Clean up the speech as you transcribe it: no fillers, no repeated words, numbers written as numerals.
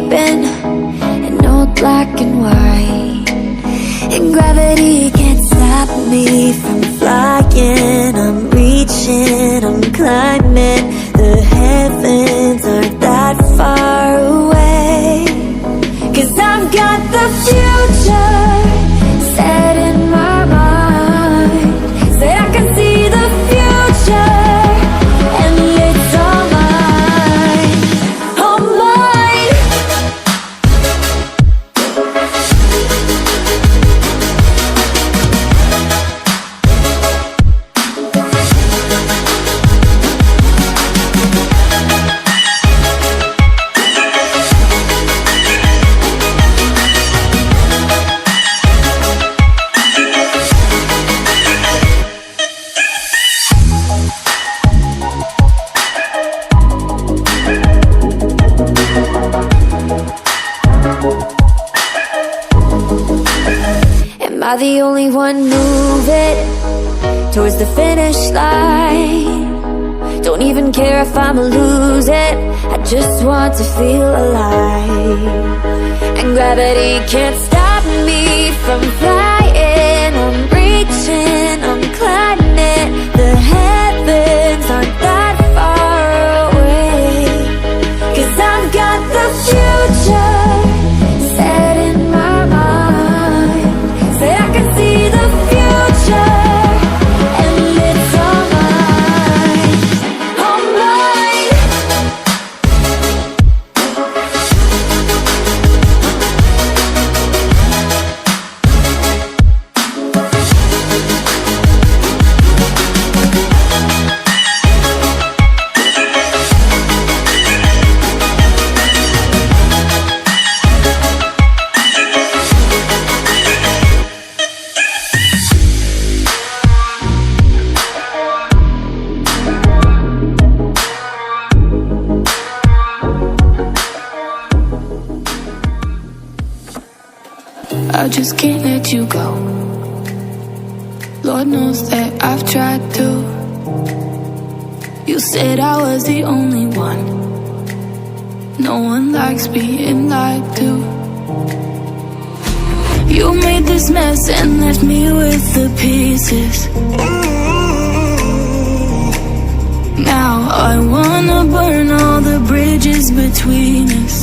sleeping in old black and white, and gravity can't stop me from flying. I'm reaching, I'm climbing. The heavens aren't that far away, 'cause I've got the future set in my mind. Said I can see the future, and it's all mine, all mine. Am I the only one moving towards the finish line? Don't even care if I'ma lose it, I just want to feel alive. And gravity can't stop me from flying. I'm reaching, I'm climbing. The heavens aren't that far away, 'cause I've got the future set in my mind. Say I can see the future, and it's all mine, all mine. I just can't let you go. Lord knows that I've tried to. You said I was the only one. No one likes being lied to. You made this mess and left me with the pieces. Now I wanna burn all the bridges between us.